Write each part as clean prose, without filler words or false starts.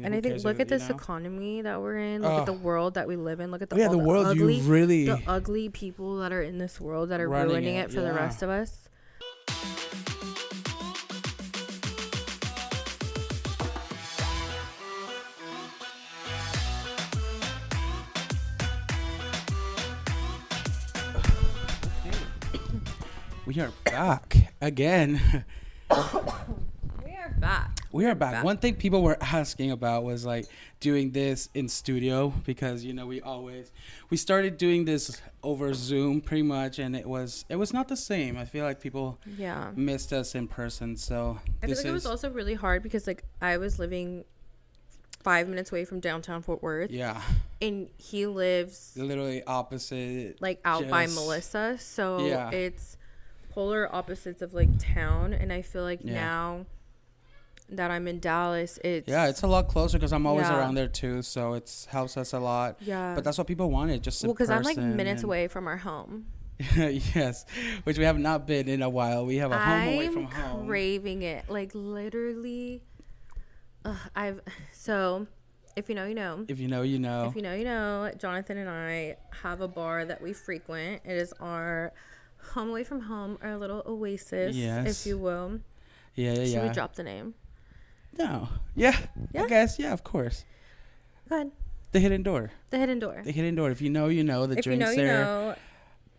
mean, and I think look at this economy that we're in. Look at the world that we live in. Look at the, all the world ugly, you really the ugly people that are in this world that are ruining it for the rest of us. We are back again. We are back. One thing people were asking about was like doing this in studio because we started doing this over Zoom pretty much, and it was not the same. I feel like people missed us in person. So I feel like it was also really hard because like I was living 5 minutes away from downtown Fort Worth. Yeah. And he lives literally opposite, like out by Melissa. So it's polar opposites of like town, and I feel like now that I'm in Dallas, it's a lot closer because I'm always around there too, so it helps us a lot. But that's what people wanted, just because I'm like minutes away from our home. Yes, which we have not been in a while. We have a home away from home. I'm craving it, like literally. If you know, you know. If you know, you know. If you know, you know. Jonathan and I have a bar that we frequent. It is our home away from home, our little oasis, if you will. Should we drop the name? No. Yeah. I guess. Yeah, of course. Go ahead. The Hidden Door. The Hidden Door. The Hidden Door. If you know, you know. The drinks there. If you know, you know.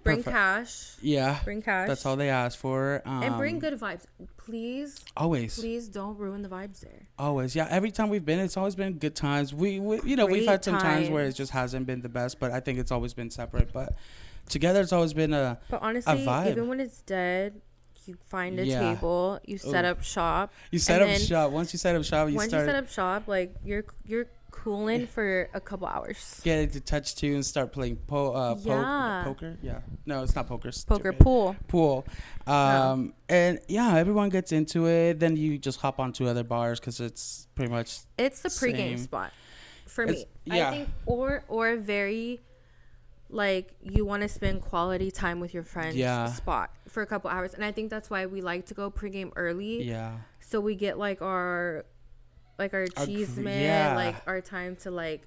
Bring cash. Yeah. Bring cash. That's all they ask for. And bring good vibes. Please. Always. Please don't ruin the vibes there. Always. Yeah. Every time we've been, it's always been good times. We've had some times where it just hasn't been the best, but I think it's always been separate. But together, it's always been a vibe. But honestly, even when it's dead, you find a table, you set up shop. You set up shop. Once you set up shop, you set up shop, like you're cooling for a couple hours. Get it to touch two and start playing poker. Yeah. No, it's not poker. Poker, pool. And everyone gets into it. Then you just hop onto other bars because it's pretty much it's the pregame spot for me. I think or very. Like you want to spend quality time with your friends spot for a couple hours, and I think that's why we like to go pregame early. Yeah. So we get like our cheese man, like our time to like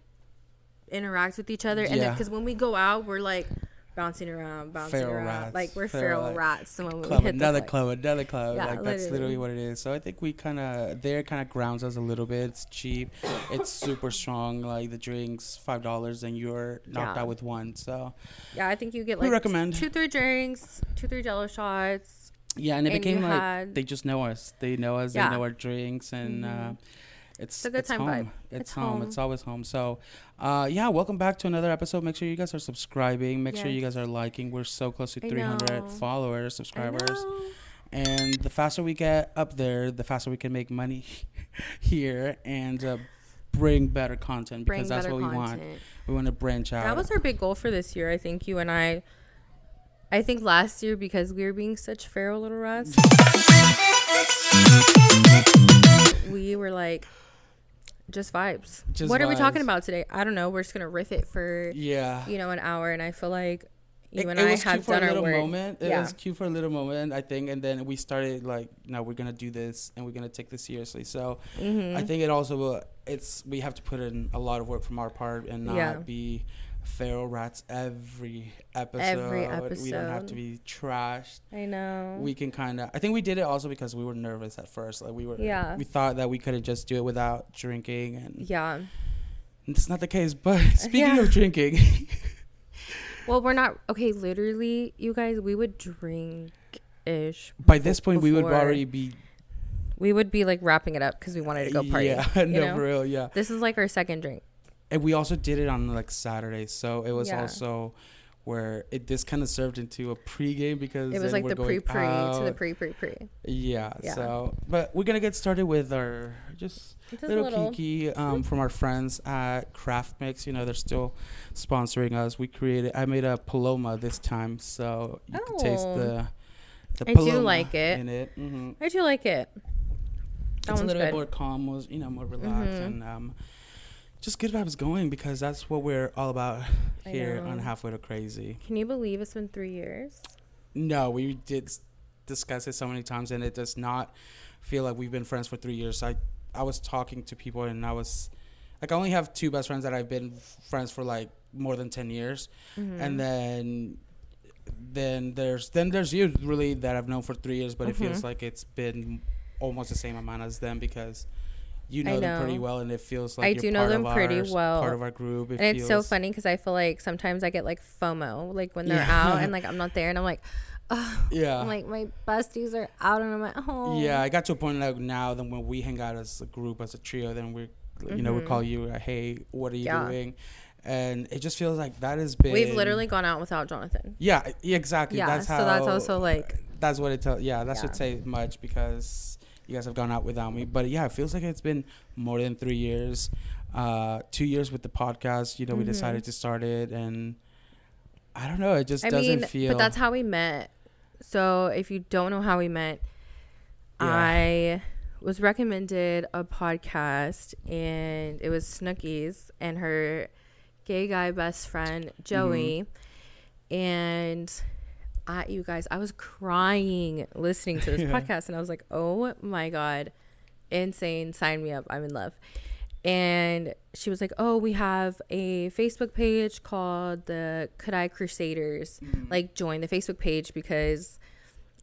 interact with each other, and then because when we go out, we're like bouncing around, rats. Like we're feral rats. So when club, we hit another club. Yeah, like that's literally what it is. So I think we kind of grounds us a little bit. It's cheap. It's super strong. Like the drinks, $5, and you're knocked out with one. So I think you get like recommend 2-3 drinks, 2-3 Jello shots. Yeah, and it became like they just know us. They know us. They know our drinks, and it's a good time vibe. It's home. It's always home. So, welcome back to another episode. Make sure you guys are subscribing. Make sure you guys are liking. We're so close to 300 followers, subscribers. And the faster we get up there, the faster we can make money here and bring better content because that's what we want. We want to branch out. That was our big goal for this year. I think you and I think last year, because we were being such feral little rats, we were like, just vibes. What are we talking about today? I don't know. We're just going to riff it for, an hour. And I feel like you and I have done our work. It was cute for a little moment, I think. And then we started like, no, we're going to do this and we're going to take this seriously. So I think it also, we have to put in a lot of work from our part and not be feral rats every episode. We don't have to be trashed. I know. We can I think we did it also because we were nervous at first. Like we thought that we couldn't just do it without drinking, and it's not the case. But speaking of drinking, well, we're not literally, you guys, we would drink ish. By this point, we would already be. We would be like wrapping it up because we wanted to go party. Yeah, for real. Yeah. This is like our second drink. And we also did it on like Saturday, so it was also where this kind of served into a pregame because it was like the pre to the pre. Yeah. So, but we're gonna get started with our little kiki from our friends at Craft Mix. They're still sponsoring us. I made a Paloma this time, so you can taste the Paloma. I do like it. In it. Mm-hmm. I do like it. It's a little bit more calm, more relaxed, and just good vibes going because that's what we're all about here on Halfway to Crazy. Can you believe it's been 3 years? No, we did discuss it so many times, and it does not feel like we've been friends for 3 years. I was talking to people, and I was like I only have 2 best friends that I've been friends for like more than 10 years. And then there's you really that I've known for 3 years, but it feels like it's been almost the same amount as them because you know them pretty well, and it feels like I do know them pretty well. Part of our group. And it's so funny because I feel like sometimes I get like FOMO, like when they're out and like I'm not there, and I'm like, oh, yeah, I'm like my besties are out and I'm at home. Yeah, I got to a point like now that when we hang out as a group, as a trio, then we, you know, we call you, hey, what are you doing? And it just feels like that has been. We've literally gone out without Jonathan. Yeah, exactly. Yeah, that's how. So that's also like. That's what it tells. Yeah, that should say much because you guys have gone out without me. But yeah, it feels like it's been more than 3 years. 2 years with the podcast. You know, we decided to start it, and I don't know. It just doesn't feel. But that's how we met. So if you don't know how we met, I was recommended a podcast, and it was Snooki's and her gay guy best friend Joey, and you guys, I was crying listening to this podcast, and I was like, oh my god, insane, sign me up, I'm in love. And she was like, oh, we have a Facebook page called the Could I Crusaders, like join the Facebook page because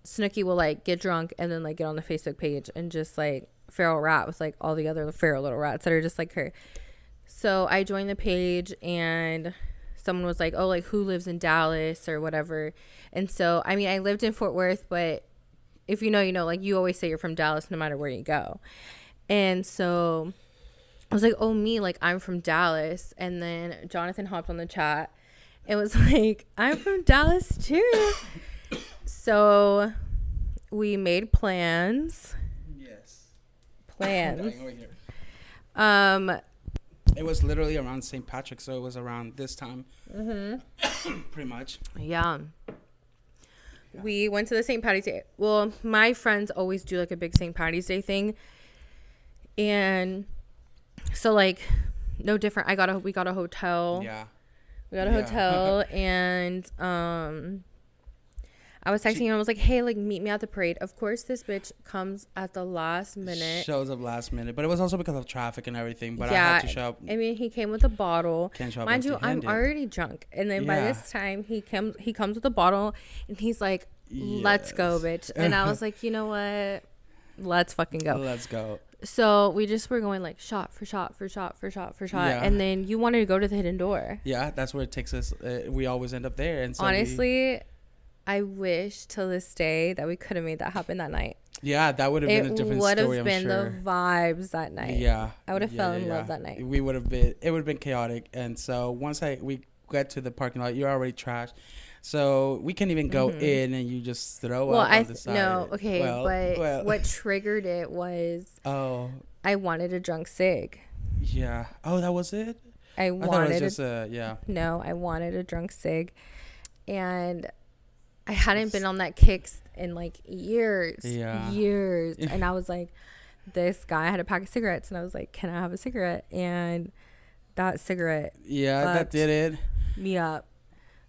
Snooki will like get drunk and then like get on the Facebook page and just like feral rat with like all the other feral little rats that are just like her. So I joined the page, and someone was like, oh, like who lives in Dallas or whatever. And so, I mean, I lived in Fort Worth, but if you know, you know, like you always say you're from Dallas no matter where you go. And so I was like, oh, me, like I'm from Dallas. And then Jonathan hopped on the chat and was like, I'm from Dallas too. So we made plans. Yes. Plans. It was literally around St. Patrick's, so it was around this time. Pretty much. Yeah. We went to the St. Patty's Day. Well, my friends always do like a big St. Patty's Day thing. And so like no different. We got a hotel. Yeah. We got a hotel and I was texting him. I was like, hey, like, meet me at the parade. Of course, this bitch comes at the last minute. Shows up last minute. But it was also because of traffic and everything. But I had to show up. I mean, he came with a bottle. Can't show up. Mind you, I'm already drunk. And then by this time, he comes with a bottle. And he's like, let's go, bitch. And I was like, you know what? Let's fucking go. Let's go. So we just were going like shot for shot for shot for shot for shot. Yeah. And then you wanted to go to the hidden door. Yeah, that's where it takes us. We always end up there. And so honestly, I wish till this day that we could have made that happen that night. Yeah, that would have been a different story, It would have been the vibes that night. Yeah. I would have fell in love that night. It would have been chaotic. And so once we get to the parking lot, you're already trashed. So we can't even go in, and you just throw up on the side. No, okay, but what triggered it was I wanted a drunk cig. Yeah. Oh, that was it? I thought it was just No, I wanted a drunk cig. And I hadn't been on that kick in like years. And I was like, this guy had a pack of cigarettes, and I was like, can I have a cigarette? And that cigarette that did it. Me up.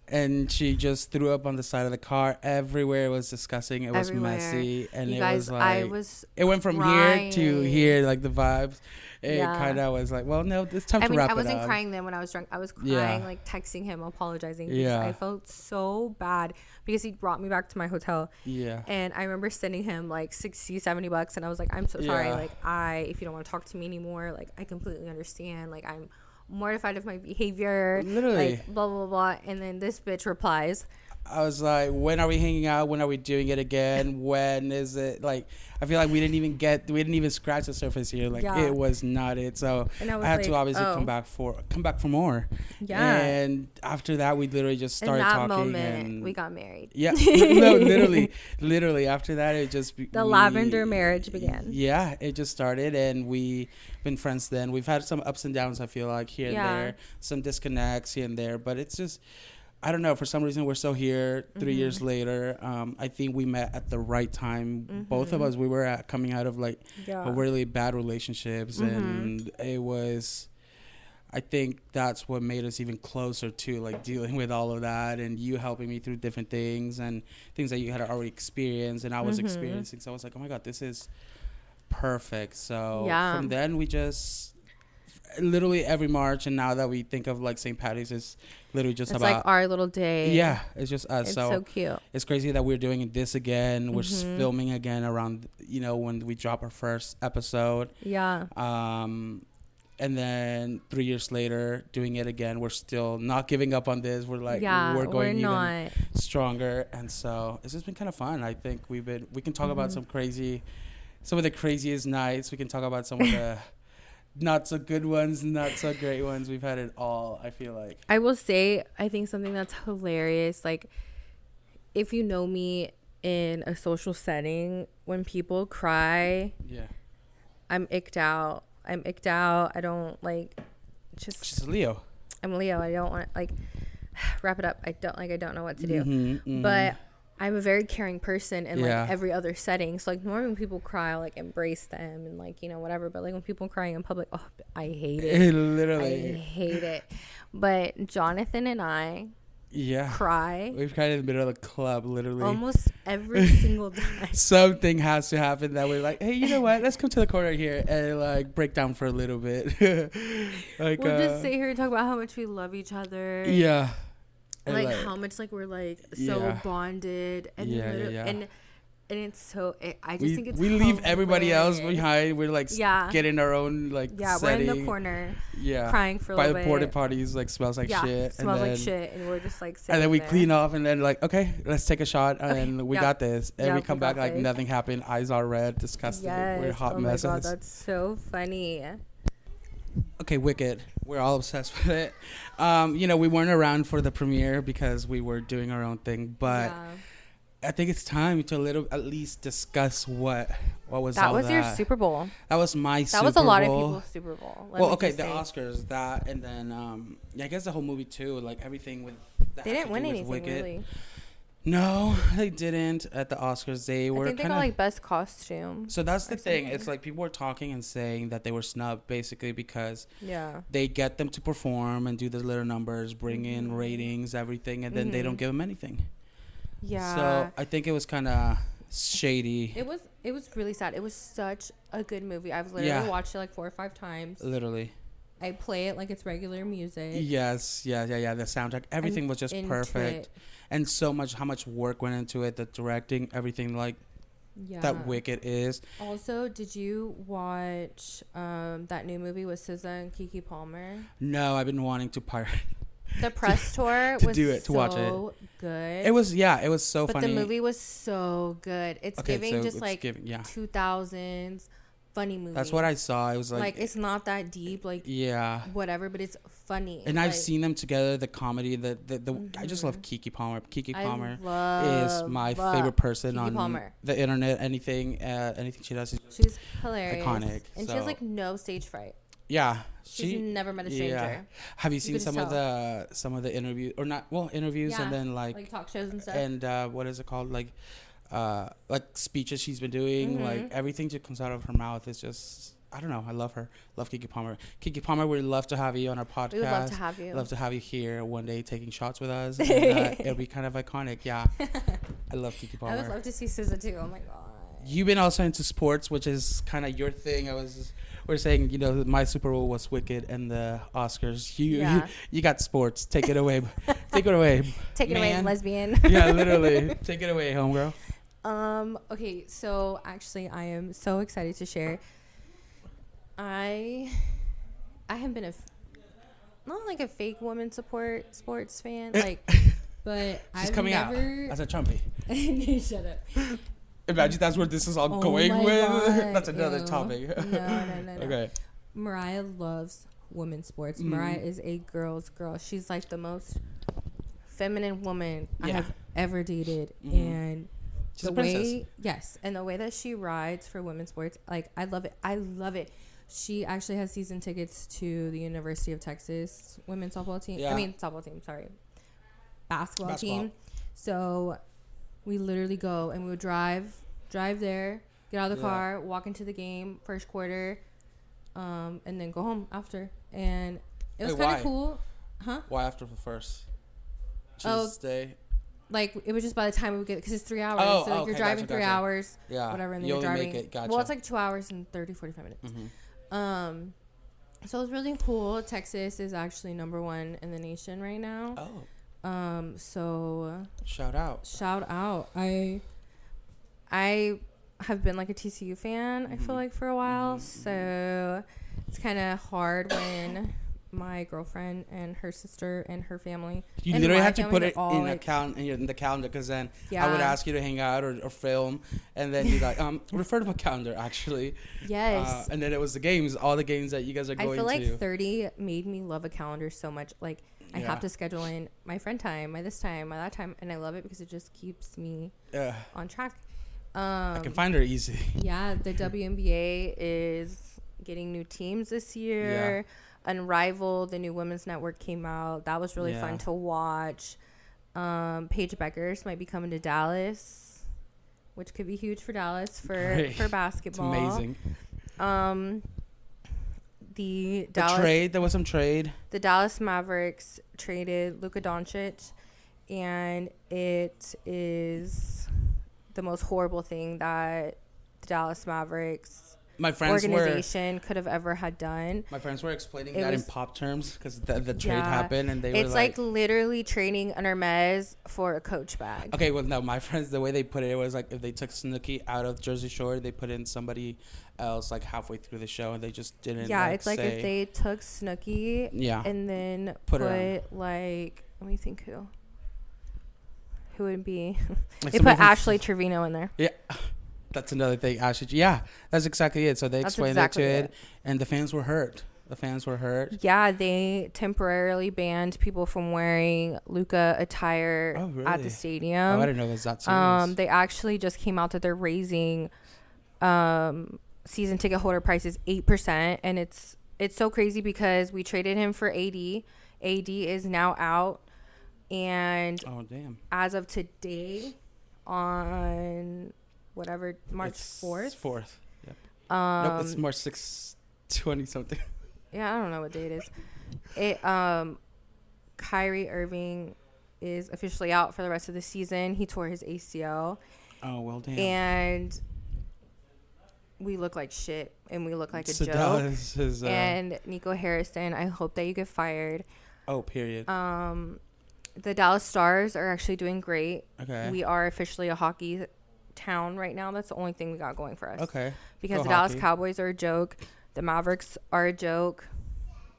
And she just threw up on the side of the car. Everywhere. It was disgusting. It was messy. And you it guys, was like, it went from here to here, like the vibes. It kind of was like, well, no, it's time to wrap it up. I wasn't crying then when I was drunk. I was crying, like texting him, apologizing. Yeah. I felt so bad because he brought me back to my hotel. Yeah. And I remember sending him like $60-$70. And I was like, I'm so sorry. Like, if you don't want to talk to me anymore, like, I completely understand. Like, I'm mortified of my behavior, literally, like blah blah blah. And then this bitch replies, I was like, when are we hanging out? When are we doing it again? When is it? Like, I feel like we didn't even scratch the surface here. Like, it was not it. So I had to obviously come back for more. Yeah. And after that, we literally just started talking. In that moment, we got married. Yeah. No, literally after that, it just the lavender marriage began. Yeah, it just started, and we've been friends then. We've had some ups and downs, I feel like, here and there, some disconnects here and there, but it's just, I don't know, for some reason we're still here 3 years later. I think we met at the right time. Both of us, we were coming out of like a really bad relationships, and it was, I think that's what made us even closer to like dealing with all of that, and you helping me through different things and things that you had already experienced and I was experiencing. So I was like, oh my God, this is perfect. So from then we just, literally every March, and now that we think of like St. Patty's, is literally just it's about like our little day. Yeah, it's just us. It's so cute. It's crazy that we're doing this again. We're filming again around when we drop our first episode. Yeah. And then 3 years later, doing it again. We're still not giving up on this. We're like, we're going even stronger. And so it's just been kind of fun. I think we can talk about some of the craziest nights. We can talk about some of the not so good ones, not so great ones. We've had it all, I feel like. I will say, I think something that's hilarious, like, if you know me in a social setting, when people cry, I'm icked out. I don't like She's a Leo. I'm a Leo. I don't want to wrap it up. I don't know what to do. But I'm a very caring person in like every other setting. So like normally when people cry, I'll like embrace them and like, whatever. But like when people crying in public, I hate it. Literally. I hate it. But Jonathan and I cry. We've cried in the middle of the club, literally. Almost every single time. Something has to happen that we're like, hey, you know what? Let's come to the corner here and like break down for a little bit. Like we'll just sit here and talk about how much we love each other. Yeah. And like how much like we're like so bonded and and it's so I just think it's we leave everybody else behind. We're like getting our own like setting. We're in the corner crying for a little bit. By the porta potties, like smells like shit. Smells like shit, and we're just like sitting and then we there. clean off and then like, okay, let's take a shot and we got this. And we come back like nothing happened. Eyes are red, disgusting. We're hot messes. Oh my God, that's so funny. Okay, Wicked. We're all obsessed with it. We weren't around for the premiere because we were doing our own thing, but I think it's time to at least discuss what was that all was that. Your Super Bowl. That was my Super Bowl. That was a lot of people's Super Bowl. The Oscars, that, and then I guess the whole movie too, like everything with that. They didn't win anything Wicked. really. No, they didn't at the Oscars. They were kind of like best costume. So that's the thing. It's like people were talking and saying that they were snubbed basically because they get them to perform and do the little numbers, bring in ratings, everything, and then they don't give them anything. Yeah. So I think it was kind of shady. It was really sad. It was such a good movie. I've literally watched it like 4 or 5 times. Literally. I play it like it's regular music. Yes. Yeah. The soundtrack, everything was just perfect. And how much work went into it, the directing, everything like that Wicked is. Also, did you watch that new movie with SZA and Keke Palmer? No, I've been wanting to pirate. The press tour was to watch it. Good. It was so funny. But the movie was so good. It's giving 2000s funny movie. That's what I saw. It was like it's not that deep, whatever, but it's funny. And I've seen them together, the comedy, the I just love Keke Palmer. Keke Palmer is my favorite person on the internet. Anything she does, she's hilarious, iconic, and she has like no stage fright. Yeah, she's never met a stranger. Yeah. Have you seen some of the interviews interviews and then like talk shows and stuff? And what is it called, like speeches she's been doing, like everything that comes out of her mouth is just, I don't know. I love her. Love Keke Palmer. Keke Palmer, we'd love to have you on our podcast. We would love to have you. Love to have you here one day taking shots with us. And, it'll be kind of iconic. Yeah. I love Keke Palmer. I would love to see SZA too. Oh my God. You've been also into sports, which is kind of your thing. We're saying, my Super Bowl was Wicked and the Oscars. You got sports. Take it away. Take it away. Take it away, lesbian. Yeah, literally. Take it away, homegirl. Okay, so actually I am so excited to share. I have been not like a fake woman sports fan, but she's coming out as a Trumpy. Shut up. Imagine that's where this is all going with. God. That's another topic. No. Okay. Mariah loves women's sports. Mariah is a girl's girl. She's like the most feminine woman I have ever dated, and she's the way and the way that she rides for women's sports, like I love it. She actually has season tickets to the University of Texas women's softball team. Basketball team. So we literally go and we would drive there, get out of the car, walk into the game first quarter, and then go home after. And it was kind of cool. Huh? Why after the first? Stay. Like, it was just by the time we would get, because it's 3 hours. You're driving 3 hours. Yeah. Whatever. And then you're driving. Well, it's like 2 hours and 30, 45 minutes. So it's really cool. Texas is actually number 1 in the nation right now. So shout out. I have been like a TCU fan, I feel like, for a while. So it's kind of hard when my girlfriend and her sister and her family. You literally have to put it in the calendar, because then I would ask you to hang out or film, and then you're like, refer to my calendar, actually. Yes. And then it was the games, all the games that you guys are going to. I feel like 30 made me love a calendar so much. Like, I have to schedule in my friend time, my this time, my that time, and I love it because it just keeps me on track. I can find her easy. Yeah, the WNBA is getting new teams this year. Yeah. Unrivaled, the new women's network came out. That was really fun to watch. Paige Beckers might be coming to Dallas, which could be huge for Dallas for basketball. It's amazing. The trade, there was some trade. The Dallas Mavericks traded Luka Doncic, and it is the most horrible thing that the Dallas Mavericks organization could have ever had done. My friends were explaining that in pop terms, because the trade happened, and it's like literally trading an Hermes for a Coach bag. Okay, well, no, my friends, the way they put it was like, if they took Snooki out of Jersey Shore, they put in somebody else like halfway through the show, and they just didn't. Yeah, it's like if they took Snooki, and then put like, let me think who would be. Like they put Ashley Trevino in there. Yeah. That's another thing, Ashley. Yeah, that's exactly it. So they explained it, and the fans were hurt. Yeah, they temporarily banned people from wearing Luka attire at the stadium. Oh, I didn't know it was that serious. They actually just came out that they're raising season ticket holder prices 8%, and it's so crazy because we traded him for AD. AD is now out, and as of today, on whatever, March 4th? 4th, yep. Nope, it's March 6/20 something. Yeah, I don't know what day it is. Kyrie Irving is officially out for the rest of the season. He tore his ACL. Oh, well, damn. And we look like shit, and we look like a joke. And Nico Harrison, I hope that you get fired. Oh, period. The Dallas Stars are actually doing great. Okay. We are officially a hockey town right now. That's the only thing we got going for us. Okay. Because the Dallas Cowboys are a joke. The Mavericks are a joke.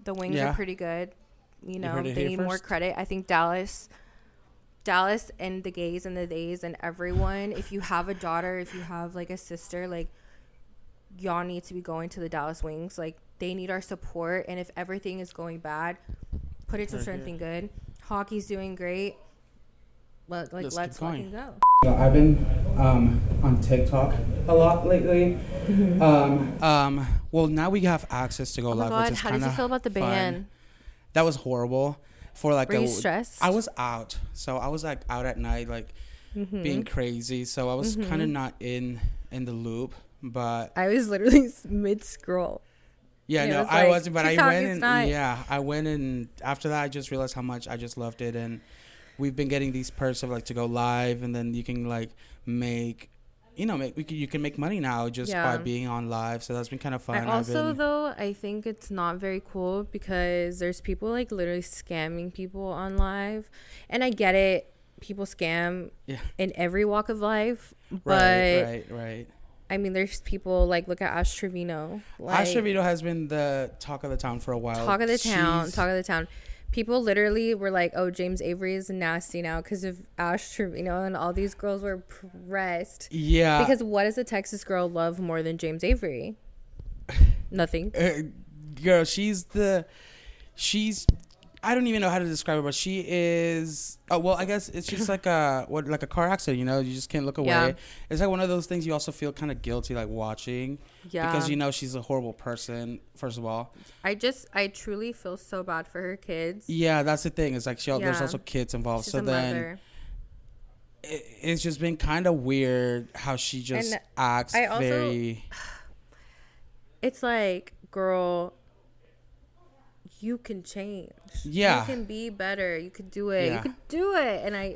The Wings are pretty good. You know, they need more credit. I think Dallas and the gays and the theys and everyone, if you have a daughter, if you have like a sister, like, y'all need to be going to the Dallas Wings. Like, they need our support. And if everything is going bad, put it to something good. Hockey's doing great. But let's fucking go. I've been on TikTok a lot lately. Well, now we have access to go live. God, how did you feel about the ban? That was horrible. Were you stressed? I was out, so I was like out at night, like being crazy. So I was kind of not in the loop. But I was literally mid scroll. Yeah, no, I wasn't. But I went I went and after that, I just realized how much I just loved it. And we've been getting these perks of like to go live, and then you can like make, you can make money now just by being on live. So that's been kind of fun. I think it's not very cool because there's people like literally scamming people on live, and I get it. People scam in every walk of life, but right. I mean, there's people like, look at Ash Trevino. Ash Trevino has been the talk of the town for a while. Talk of the town. People literally were like, oh, James Avery is nasty now because of Ash Trevino, and all these girls were pressed. Yeah. Because what does a Texas girl love more than James Avery? Nothing. Girl, I don't even know how to describe her, but she is. Oh well, I guess it's just like a car accident. You just can't look away. Yeah. It's like one of those things you also feel kind of guilty like watching. Yeah. Because she's a horrible person. First of all. I truly feel so bad for her kids. Yeah, that's the thing. It's like there's also kids involved. She's a mother. It's just been kind of weird how she just acts very. It's like, girl, you can change. Yeah. You can be better. You could do it. Yeah. You could do it. And I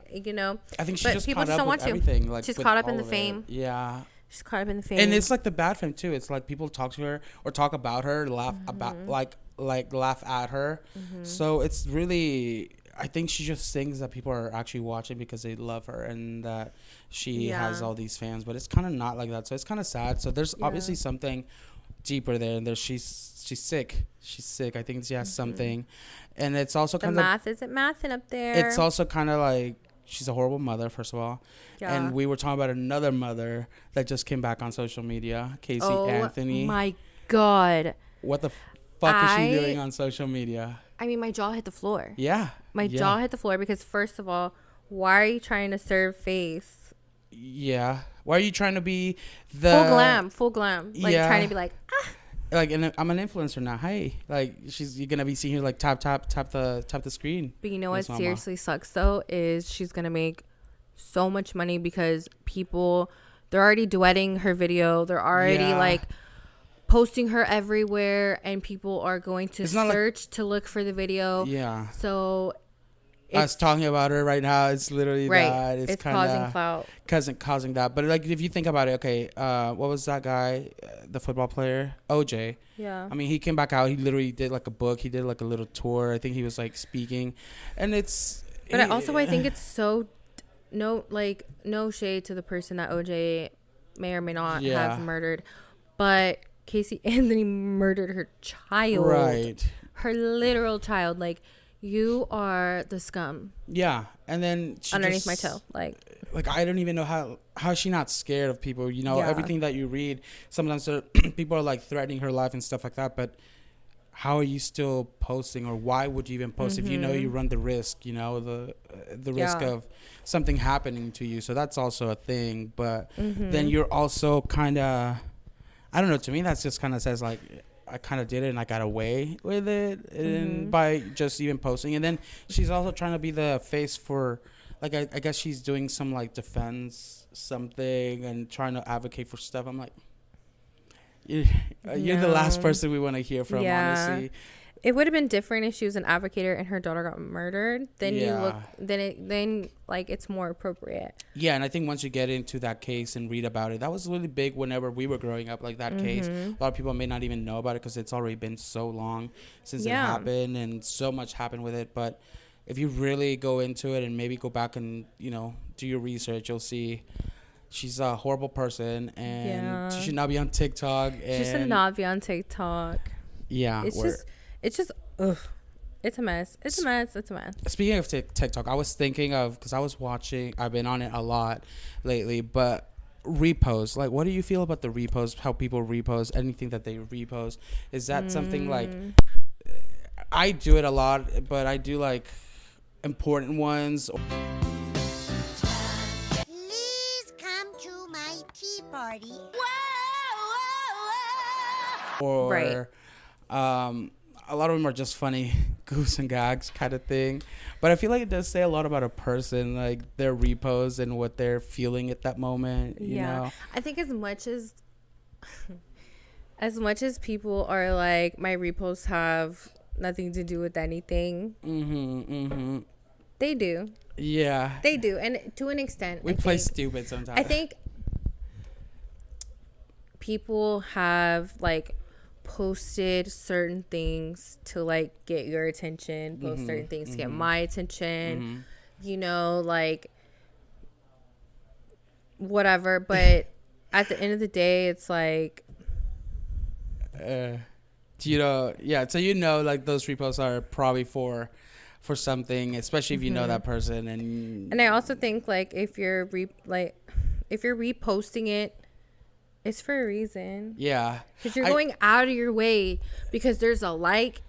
think she's just caught up with everything. Like, she's caught up in the fame. Yeah. She's caught up in the fame. And it's like the bad fame too. It's like people talk to her or talk about her, laugh about like laugh at her. So it's really, I think she just thinks that people are actually watching because they love her and that she has all these fans, but it's kind of not like that. So it's kind of sad. So there's obviously something deeper there, and she's sick. She's sick. I think she has something, and it's also kind of math isn't mathing up there. It's also kind of like she's a horrible mother, first of all. Yeah. And we were talking about another mother that just came back on social media, Casey Anthony. Oh my God. What the fuck is she doing on social media? I mean, my jaw hit the floor. Yeah. My jaw hit the floor because, first of all, why are you trying to serve face? Yeah. Why are you trying to be the... Full glam. Like, trying to be like, ah. Like, and I'm an influencer now. Hey, like, you're gonna be seeing her like tap the screen. But you know what seriously sucks though is she's gonna make so much money because they're already duetting her video. They're already like posting her everywhere, and people are going to search to look for the video. Yeah. So us talking about her right now, it's literally that. It's causing clout. Causing that. But like, if you think about it, okay, what was that guy, the football player, OJ? Yeah. I mean, he came back out. He literally did like a book. He did like a little tour. I think he was like speaking, and it's. But I think it's so, no shade to the person that OJ may or may not have murdered, but Casey Anthony murdered her child. Right. Her literal child. Like, you are the scum. Yeah. And then she underneath my toe. Like I don't even know how is she not scared of people, you know, everything that you read. Sometimes people are like threatening her life and stuff like that, but how are you still posting, or why would you even post if you know you run the risk, you know, the risk of something happening to you. So that's also a thing, but then you're also kind of, I don't know, to me that's just kind of says like, I kind of did it and I got away with it and by just even posting. And then she's also trying to be the face for, like, I guess she's doing some like defense something and trying to advocate for stuff. I'm like, you're the last person we want to hear from, honestly. It would have been different if she was an advocate and her daughter got murdered. Then then it's more appropriate. Yeah, and I think once you get into that case and read about it, that was really big whenever we were growing up, like that case. A lot of people may not even know about it because it's already been so long since it happened and so much happened with it. But if you really go into it and maybe go back and, you know, do your research, you'll see she's a horrible person and she should not be on TikTok. She should not be on TikTok. Yeah. It's just, ugh. It's a mess. It's a mess. Speaking of TikTok, I was thinking of, because I've been on it a lot lately, but repost. Like, what do you feel about the repost, how people repost, anything that they repost? Is that something like, I do it a lot, but I do like important ones. Please come to my tea party. Or, a lot of them are just funny goofs and gags kind of thing. But I feel like it does say a lot about a person, like their reposts and what they're feeling at that moment, you know? I think as much as people are like, my reposts have nothing to do with anything. They do. Yeah. They do. And to an extent. We play stupid sometimes. I think people have like posted certain things to like get your attention, certain things to get my attention, you know, like whatever. But at the end of the day, it's like, you know, so you know, like those reposts are probably for something, especially if you know that person. And I also think like if you're reposting it, it's for a reason. Yeah. Because you're going out of your way because there's a like,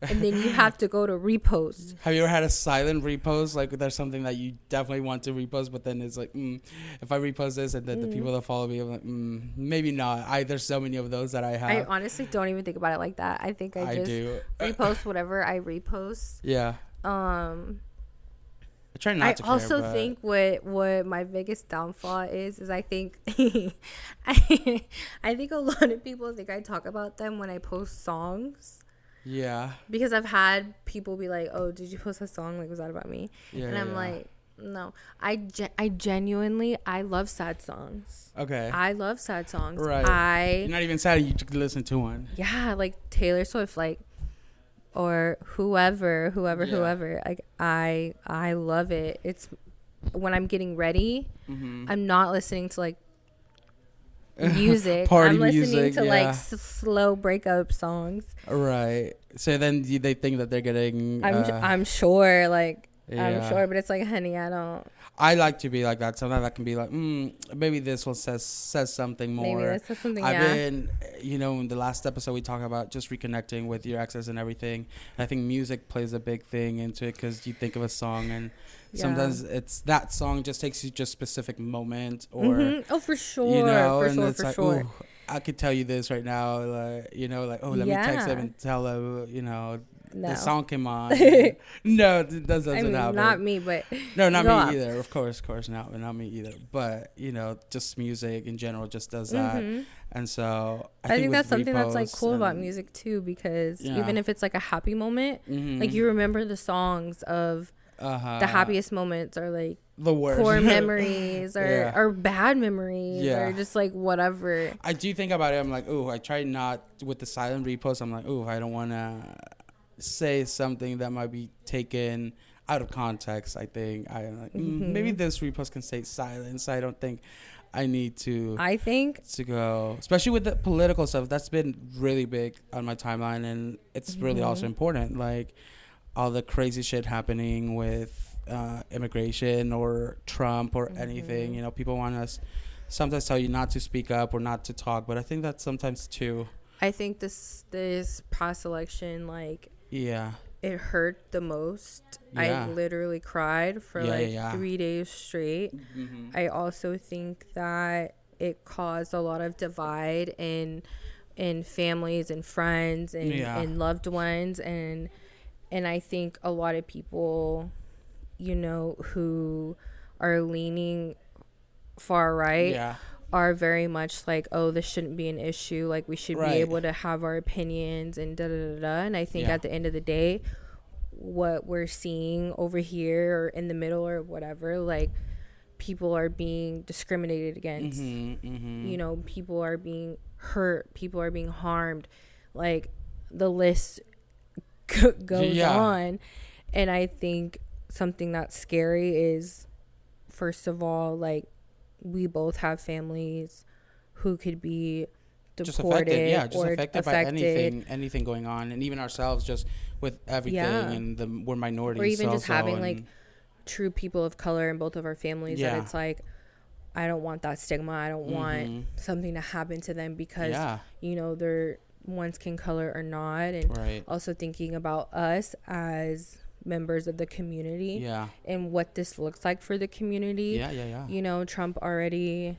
and then you have to go to repost. Have you ever had a silent repost? Like, there's something that you definitely want to repost, but then it's like, if I repost this and then the people that follow me, I'm like, maybe not. There's so many of those that I have. I honestly don't even think about it like that. I think I just repost whatever I repost. Yeah. I try not to care, also think what my biggest downfall is I think I think a lot of people think I talk about them when I post songs. Yeah. Because I've had people be like, "Oh, did you post a song? Like, was that about me?" And I'm like, No, I genuinely, I love sad songs. Okay. I love sad songs. Right. You're not even sad. You just listen to one. Yeah, like Taylor Swift, like, or whoever. Like, I love it. It's when I'm getting ready. Mm-hmm. I'm not listening to like music. Party I'm listening music, to like slow breakup songs. Right. So then they think that they're getting. I'm sure, like. Yeah. I'm sure, but it's like, honey, I don't. I like to be like that. Sometimes I can be like, maybe this one says something more. Maybe this says something. I've been, in the last episode we talked about just reconnecting with your exes and everything. And I think music plays a big thing into it because you think of a song and sometimes it's that song just takes you just specific moment or. Oh, for sure. For sure. I could tell you this right now, let me text him and tell him, no. The song came on. No, that doesn't happen. Not me, but no, not me either. Of course, not me either. But just music in general just does that, and so I think that's something that's like cool about music too, because even if it's like a happy moment, like you remember the songs of the happiest moments or like the worst poor memories or bad memories or just like whatever. I do think about it. I'm like, I try not with the silent repost. I'm like, I don't want to say something that might be taken out of context. I think maybe this repost can stay silent. So I don't think I need to. I think to go, especially with the political stuff that's been really big on my timeline, and it's really also important. Like all the crazy shit happening with immigration or Trump or anything. People want us sometimes tell you not to speak up or not to talk, but I think that's sometimes too. I think this past election, like. Yeah. It hurt the most. I literally cried for 3 days straight. Mm-hmm. I also think that it caused a lot of divide in families and friends and loved ones and I think a lot of people, who are leaning far right are very much like, oh, this shouldn't be an issue. Like, we should be able to have our opinions and da-da-da-da. And I think at the end of the day, what we're seeing over here or in the middle or whatever, like, people are being discriminated against. People are being hurt. People are being harmed. Like, the list goes on. And I think something that's scary is, first of all, like, we both have families who could be deported, affected by anything going on, and even ourselves, just with everything, and we're minorities, or even just having like true people of color in both of our families. That it's like, I don't want that stigma. I don't want something to happen to them because they're one skin color or not, and also thinking about us as members of the community and what this looks like for the community. Trump already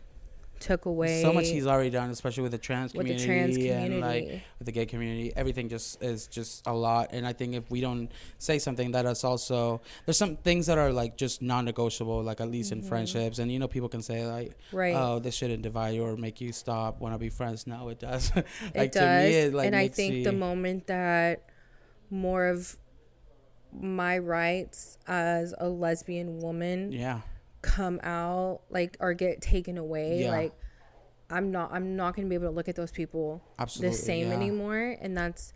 took away so much. He's already done, especially with the trans community and like with the gay community. Everything just is just a lot, and I think if we don't say something, that is also, there's some things that are like just non-negotiable, like at least in friendships, and people can say like, oh, this shouldn't divide you or make you stop want to be friends. No, it does. Like, it does. To me, it, like, and I think the moment that more of my rights as a lesbian woman come out, like, or get taken away, like, I'm not gonna be able to look at those people the same anymore, and that's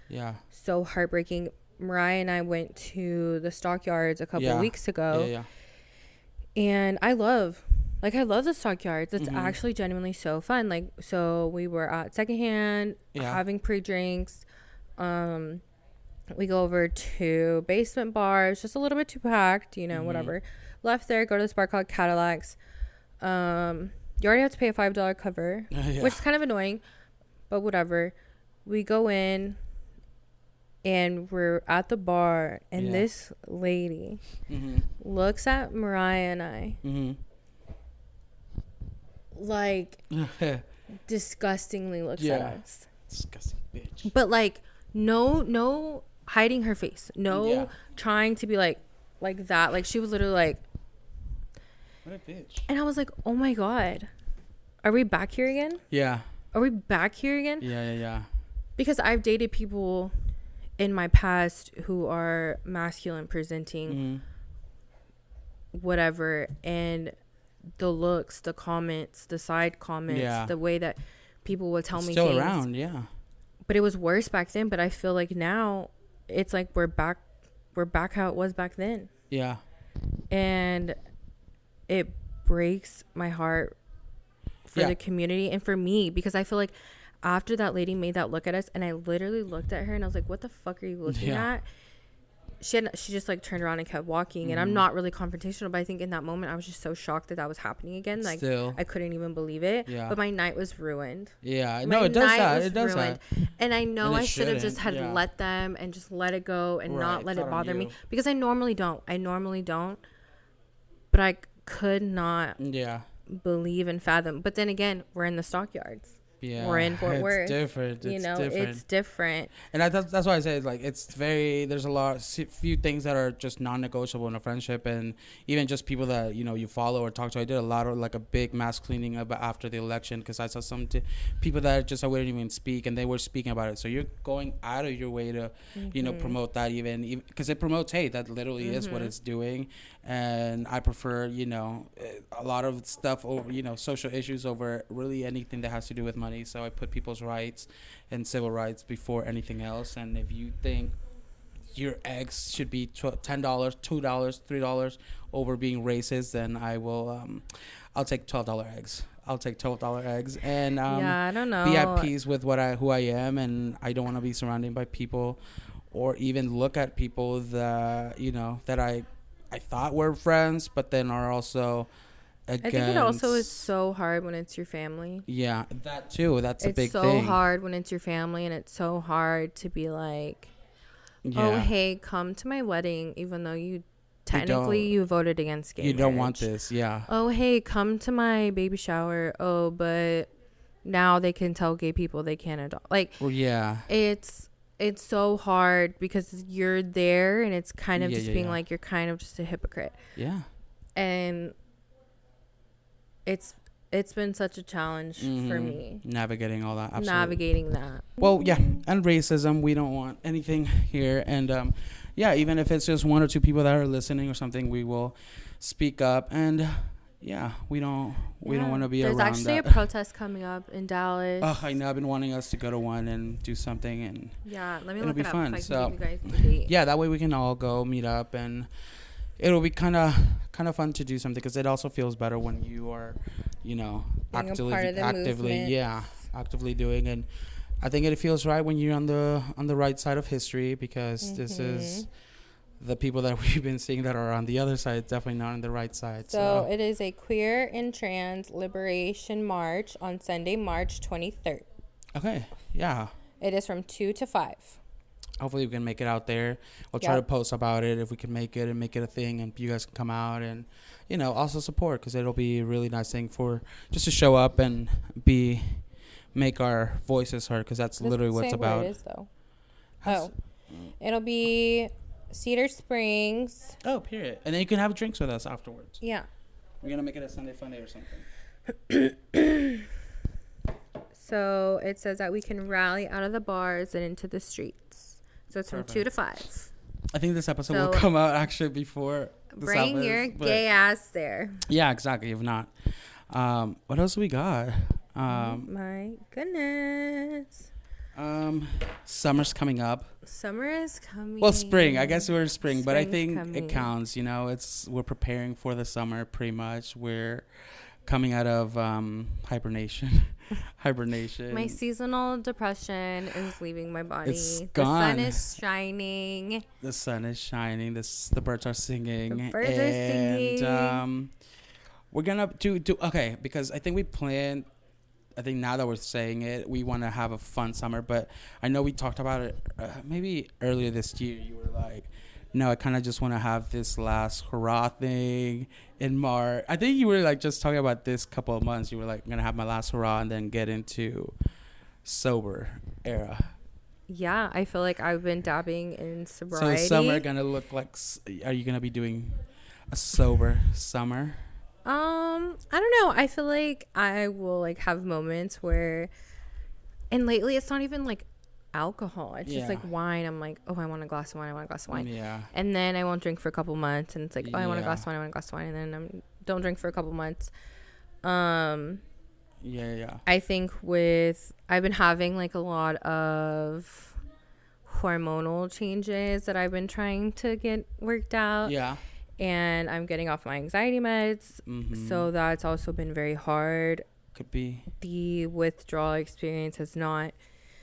so heartbreaking. Mariah and I went to the Stockyards a couple weeks ago, and I love the Stockyards. It's actually genuinely so fun. Like, so we were at Secondhand having pre-drinks. We go over to Basement Bar. It's just a little bit too packed, whatever. Left there, go to this bar called Cadillacs. You already have to pay a $5 cover, which is kind of annoying, but whatever. We go in, and we're at the bar, and this lady looks at Mariah and I like disgustingly looks at us. Disgusting bitch. But like, no hiding her face, trying to be like that. Like, she was literally like, what a bitch. And I was like, oh my god, are we back here again? Are we back here again? Yeah. Because I've dated people in my past who are masculine presenting whatever, and the looks, the comments, the side comments, the way that people would tell me still things. Around, yeah. But it was worse back then. But I feel like now it's like we're back how it was back then. Yeah. And it breaks my heart for the community and for me, because I feel like after that lady made that look at us, and I literally looked at her and I was like, what the fuck are you looking at? She just like turned around and kept walking. And I'm not really confrontational, but I think in that moment I was just so shocked that was happening again. Like, I couldn't even believe it. Yeah. But my night was ruined. Yeah. No, it does that. It does that. And I know I should have just had let them and just let it go and not let it bother me, because I normally don't. But I could not believe and fathom. But then again, we're in the stockyards. Yeah, we're in Fort Worth. Different. It's different. And that's why I say, like, it's there's a few things that are just non-negotiable in a friendship, and even just people that you follow or talk to. I did a lot of like a big mass cleaning up after the election, because I saw some people that I wouldn't even speak, and they were speaking about it. So you're going out of your way to promote that, even because it promotes hate. That literally is what it's doing. And I prefer a lot of stuff over social issues over really anything that has to do with money. So I put people's rights and civil rights before anything else. And if you think your eggs should be $10, $2, $3 over being racist, then I'll take $12 eggs. I'll take $12 eggs, and I don't know, be at peace with who I am, and I don't want to be surrounded by people, or even look at people that that I thought were friends, but then are also against. I think it also is so hard when it's your family. Yeah, that too. That's a big thing. It's so hard when it's your family, and it's so hard to be like, oh, hey, come to my wedding, even though you voted against gay marriage. Don't want this, yeah. Oh, hey, come to my baby shower. Oh, but now they can tell gay people they can't adopt. Like, well, yeah. It's so hard because you're there, and it's kind of being like you're kind of just a hypocrite. Yeah. And it's been such a challenge for me. Navigating all that. Absolutely. Navigating that. Well, yeah. And racism, we don't want anything here. And, even if it's just one or two people that are listening or something, we will speak up. And, we don't want to be around that. There's actually a protest coming up in Dallas. Oh, I know. I've been wanting us to go to one and do something. And let me look it up so I can give you guys the date. Yeah, that way we can all go meet up, and it'll be kind of fun to do something, because it also feels better when you are, actively doing. And I think it feels right when you're on the right side of history, because this is the people that we've been seeing that are on the other side, definitely not on the right side. So it is a queer and trans liberation march on Sunday, March 23rd. Okay, yeah. It is from 2 to 5. Hopefully we can make it out there. We'll try to post about it if we can make it, and make it a thing, and you guys can come out and also support, because it'll be a really nice thing for just to show up and make our voices heard, because that's literally what it's about. It is, though. It'll be Cedar Springs. Oh, period. And then you can have drinks with us afterwards. Yeah. We're gonna make it a Sunday Funday or something. So it says that we can rally out of the bars and into the streets. So it's from 2 to 5. I think this episode will come out actually before. Bring your gay ass there. Yeah, exactly. If not, what else we got? Oh my goodness. Summer's coming up. Summer is coming. Well, spring. I guess we're in spring, but I think it counts. We're preparing for the summer pretty much. We're coming out of hibernation. My seasonal depression is leaving my body. It's gone. The sun is shining. The birds are singing. We're gonna do okay, because I think we planned. I think now that we're saying it, we want to have a fun summer. But I know we talked about it maybe earlier this year. You were like, no, I kind of just want to have this last hurrah thing in March. I think you were like just talking about this couple of months. You were like, I'm going to have my last hurrah and then get into sober era. Yeah, I feel like I've been dabbing in sobriety. So is summer going to look like, are you going to be doing a sober summer? I don't know. I feel like I will like have moments where, and lately it's not even like alcohol. It's just like wine. I'm like, oh, I want a glass of wine. I want a glass of wine. Yeah. And then I won't drink for a couple months, and it's like, oh, I want a glass of wine. I want a glass of wine, and then I don't drink for a couple months. Yeah. I think I've been having like a lot of hormonal changes that I've been trying to get worked out. Yeah. And I'm getting off my anxiety meds. Mm-hmm. So that's also been very hard. Could be. The withdrawal experience has not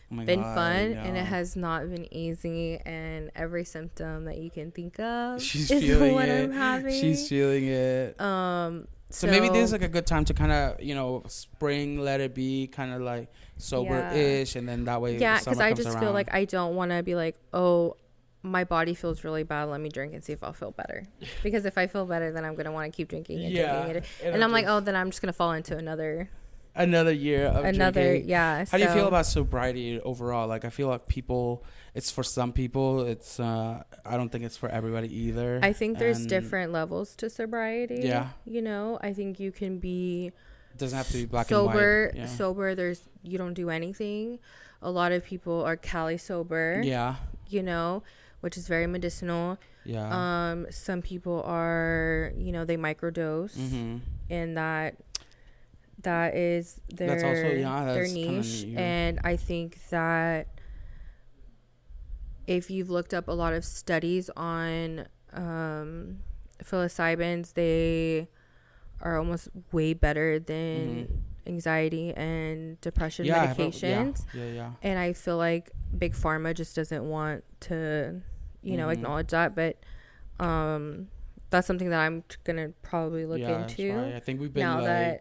been fun, and it has not been easy. And every symptom that you can think of is what I'm having. She's feeling it. So maybe this is like a good time to kind of, spring, let it be kind of like sober-ish, and then that way because I just feel like I don't want to be like, oh, my body feels really bad, let me drink and see if I'll feel better. Because if I feel better, then I'm going to want to keep drinking and drinking it. And I'm like, oh, then I'm just going to fall into another year of drinking. Yeah. How do you feel about sobriety overall? Like, I feel like it's for some people. It's I don't think it's for everybody either. I think there's different levels to sobriety. Yeah. I think you can be it doesn't have to be black sober, and white. Yeah. Sober, you don't do anything. A lot of people are Cali sober. Yeah. Which is very medicinal. Yeah. Some people are, they microdose, and that is their niche. And I think that if you've looked up a lot of studies on psilocybins, they are almost way better than anxiety and depression medications. Yeah. And I feel like Big Pharma just doesn't want to acknowledge that, but that's something that I'm gonna probably look into. I think we've been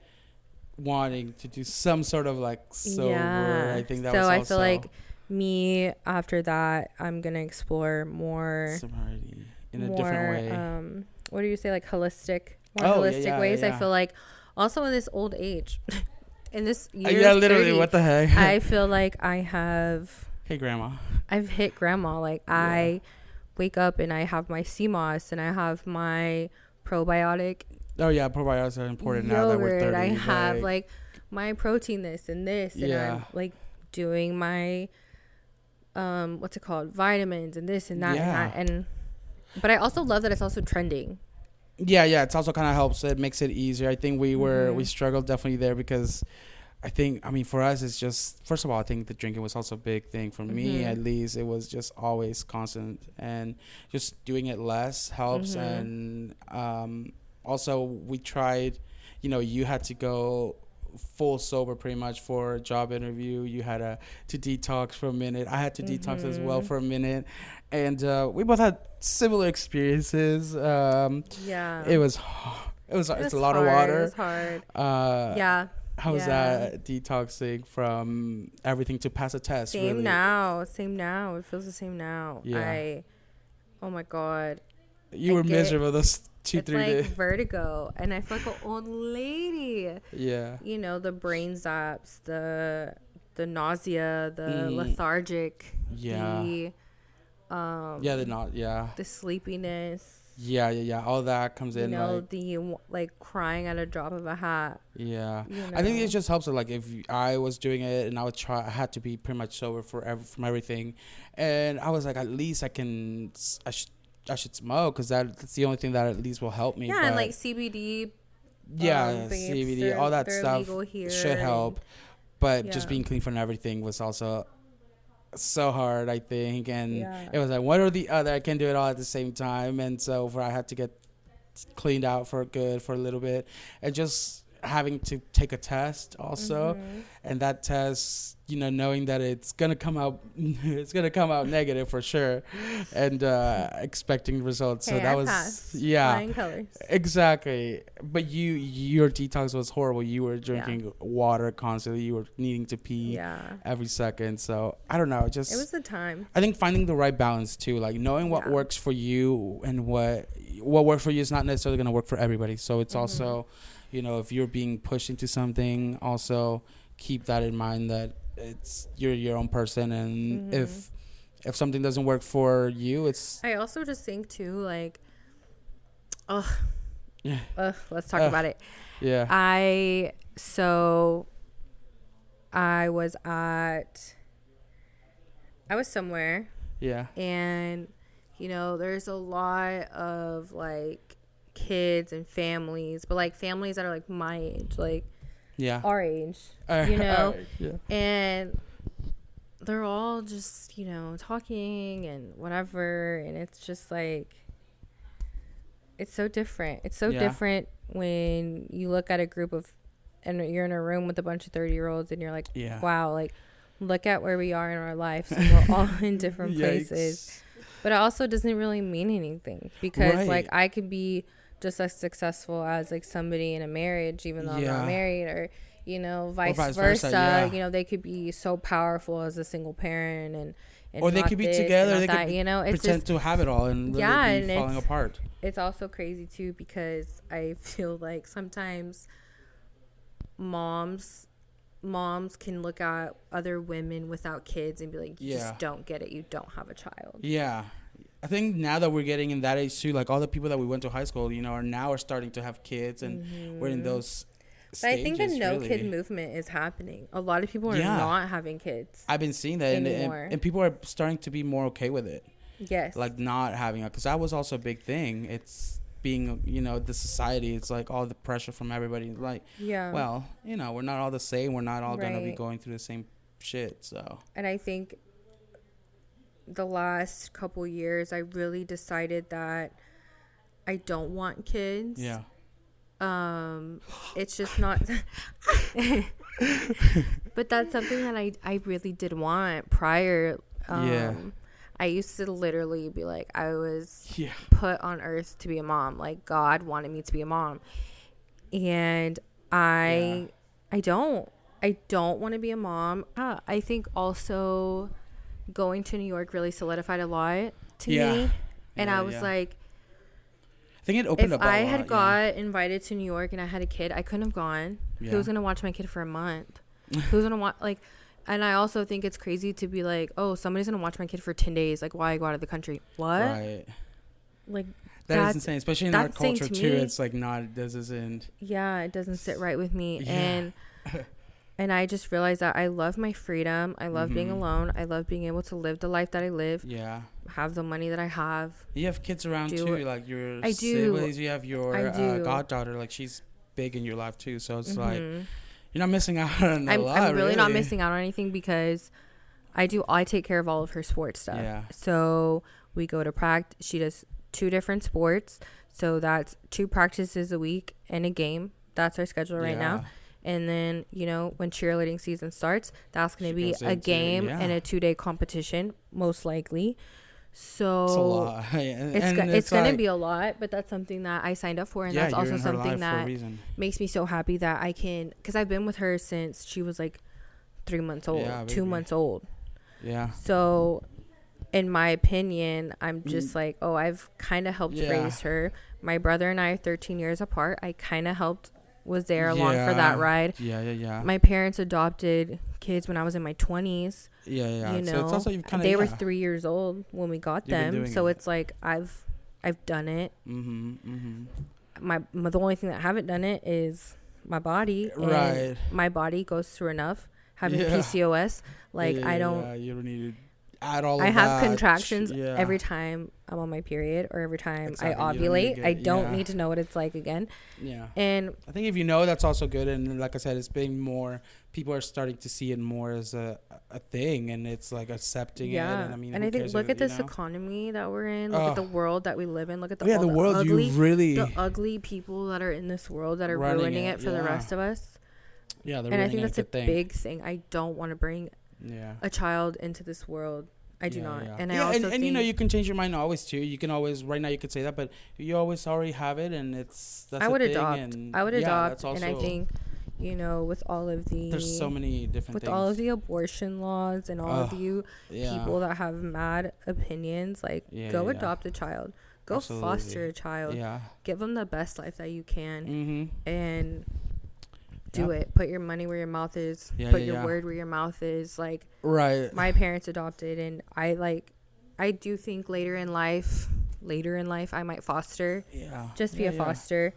wanting to do some sort of like sober. I think that was also, I feel like me after that I'm gonna explore more sobriety in a different way. What do you say, like holistic ways? Yeah. I feel like also in this old age in this year literally 30, what the heck. I feel like I've hit grandma. Like I wake up and I have my CMOS and I have my probiotic. Oh yeah, probiotics are important yogurt. Now that we're 30. I have like my protein this and this, and I'm like doing my what's it called, vitamins and this and that and that. But I also love that it's also trending. Yeah, it's also kind of helps. It makes it easier. I think we struggled definitely there because for us, it's just, first of all, I think the drinking was also a big thing. For me, at least, it was just always constant. And just doing it less helps. And also, we tried, you had to go full sober pretty much for a job interview. You had to detox for a minute. I had to detox as well for a minute. And we both had similar experiences. It was a lot of water. It was hard. How was that detoxing from everything to pass a test? Same now. It feels the same now. Oh my God. You were miserable those 2-3 days. It's like vertigo, and I feel like an old lady. Yeah. The brain zaps, the nausea, the lethargic. Yeah. The sleepiness. Yeah. All that comes in. The like crying at a drop of a hat. Yeah. I think it just helps. Like if I was doing it and I had to be pretty much sober from everything, and I was like, at least I should smoke because that's the only thing that at least will help me. Yeah, and like CBD. CBD, all that stuff should help. But just being clean from everything was also so hard, I think. And it was like one or the other. I can't do it all at the same time. And so I had to get cleaned out for a little bit. And just having to take a test also. And that test, knowing that it's gonna come out negative for sure, and expecting results. So that was flying colors. Exactly. But your detox was horrible. You were drinking water constantly. You were needing to pee every second. So I don't know. It was the time. I think finding the right balance too, like knowing what works for you and what works for you is not necessarily gonna work for everybody. So it's also, if you're being pushed into something, also keep that in mind that you're your own person, and if something doesn't work for you, I also just think too, like, let's talk about it. Yeah. I was at I was somewhere. Yeah. And, you know, there's a lot of, like, kids and families, but, like, families that are, like, my age, like, our age, you know? Yeah. And they're all just, you know, talking and whatever, and it's just, like, it's so different. It's so different when you look at a group of, and you're in a room with a bunch of 30-year-olds, and you're like, wow, like, look at where we are in our lives, and we're all in different places. But it also doesn't really mean anything, because like, I could be just as successful as like somebody in a marriage, even though I'm not married, or, you know, vice versa. You know, they could be so powerful as a single parent, and or they could be together, they could, you know, it's pretend to have it all and really be falling apart. It's also crazy too, because I feel like sometimes moms can look at other women without kids and be like, you just don't get it, you don't have a child. I think now that we're getting in that age too, like all the people that we went to high school, you know, are starting to have kids, and we're in those stages. But I think the no kid movement is happening. A lot of people are not having kids. I've been seeing that, and people are starting to be more okay with it. Yes. Like not having it, because that was also a big thing. It's being, you know, the society, it's like all the pressure from everybody, like, well, you know, we're not all the same, we're not all gonna be going through the same shit. So, and I think the last couple years I really decided that I don't want kids. It's just not but that's something that I really did want prior. I used to literally be like, I was put on earth to be a mom. Like, God wanted me to be a mom. And I don't want to be a mom. I think also going to New York really solidified a lot to me. And I was like, I think it opened up a lot. If I had got invited to New York and I had a kid, I couldn't have gone. Who was going to watch my kid for a month? Who's going to watch, like... And I also think it's crazy to be like, oh, somebody's going to watch my kid for 10 days. Like, why go out of the country? What? Right. Like, that is insane. Especially in our culture, too. It's like, not, this isn't. Yeah, it doesn't sit right with me. Yeah. And I just realized that I love my freedom. I love being alone. I love being able to live the life that I live. Yeah. Have the money that I have. You have kids around, too. Like, your siblings. You have your goddaughter. Like, she's big in your life, too. So it's like... You're not missing out on a lot. I'm really not missing out on anything, because I take care of all of her sports stuff. Yeah. So we go to practice. She does 2 different sports. So that's 2 practices a week and a game. That's our schedule right now. And then, you know, when cheerleading season starts, that's going to be a game and a 2-day competition, most likely. So it's a lot. It's going to be a lot, but that's something that I signed up for, and that's also something that makes me so happy that I can, because I've been with her since she was like 3 months old, 2 months old. Yeah. So in my opinion, I'm just like, oh, I've kind of helped raise her. My brother and I are 13 years apart. I kind of was there along for that ride. My parents adopted kids when I was in my 20s. You know, so it's also they were 3 years old when we got them. So it's like I've done it. The only thing that I haven't done it is my body. And my body goes through enough having PCOS. Like I don't. You don't need to add all. I have contractions every time I'm on my period, or every time I ovulate. I don't need to know what it's like again. Yeah. And I think if you know, that's also good. And like I said, it's being more. People are starting to see it more as a thing, and it's like accepting it. And I mean, and I think look at this economy that we're in. Look at the world that we live in. Look at the world. The ugly people that are in this world that are ruining it for the rest of us. Yeah, and I think that's a big thing. I don't want to bring a child into this world. I do not. And I also think, you know, you can change your mind always too. You can always, right now you could say that, but you always already have it, and that's I would adopt. And I think, you know, with all of the, there's so many different with things. all of the abortion laws and all of you people that have mad opinions, like go adopt a child, go foster a child, give them the best life that you can, and do it. Put your money where your mouth is. Put your word where your mouth is. Like, my parents adopted, and I do think later in life I might foster. Just be a foster.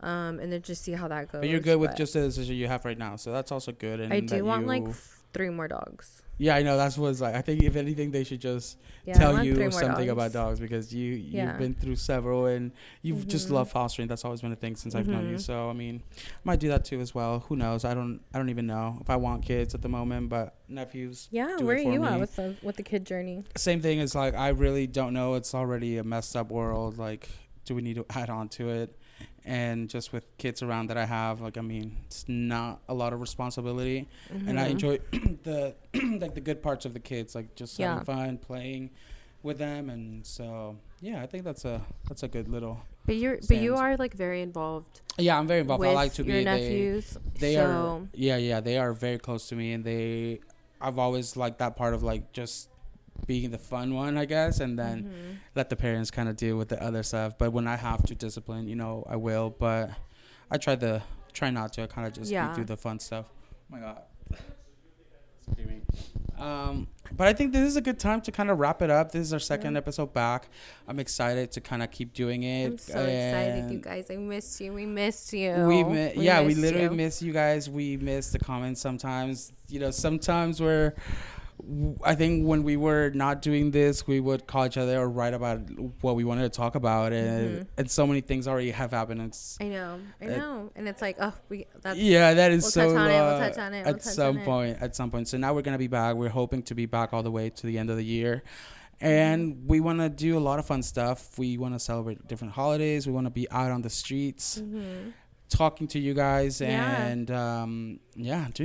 And then just see how that goes. But you're good with just the decision you have right now, so that's also good. And I do want like 3 more dogs. Yeah, I know. That's what's like. I think if anything, they should just tell you something about dogs, because you've been through several, and you've just loved fostering. That's always been a thing since I've known you. So I mean, I might do that too as well. Who knows? I don't even know if I want kids at the moment, but nephews. Yeah, where are you at with the kid journey? Same thing as like, I really don't know. It's already a messed up world. Like, do we need to add on to it? And just with kids around that I have, like, I mean, it's not a lot of responsibility, and I enjoy the like the good parts of the kids, like just having fun playing with them, and so I think that's a good little. But you are like very involved. Yeah, I'm very involved. I like to be. Your nephews. They are. Yeah, they are very close to me, and I've always liked that part of like just being the fun one, I guess, and then let the parents kind of deal with the other stuff. But when I have to discipline, I will, but I try not to. I kind of just do the fun stuff. Oh my god. But I think this is a good time to kind of wrap it up. This is our second episode back. I'm excited to kind of keep doing it. I'm so excited, you guys. I missed you. We missed you. We literally miss you guys. We miss the comments sometimes. Sometimes I think when we were not doing this, we would call each other or write about what we wanted to talk about, and so many things already have happened. I know, and it's like, oh, that is we'll so. We'll touch on it at some point. So now we're gonna be back. We're hoping to be back all the way to the end of the year, and we want to do a lot of fun stuff. We want to celebrate different holidays. We want to be out on the streets, talking to you guys, and doing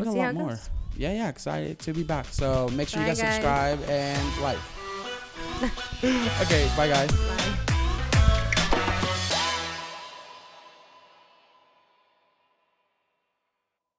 a lot more. Yeah, excited to be back. So make sure you guys subscribe and like. Okay, bye guys. Bye.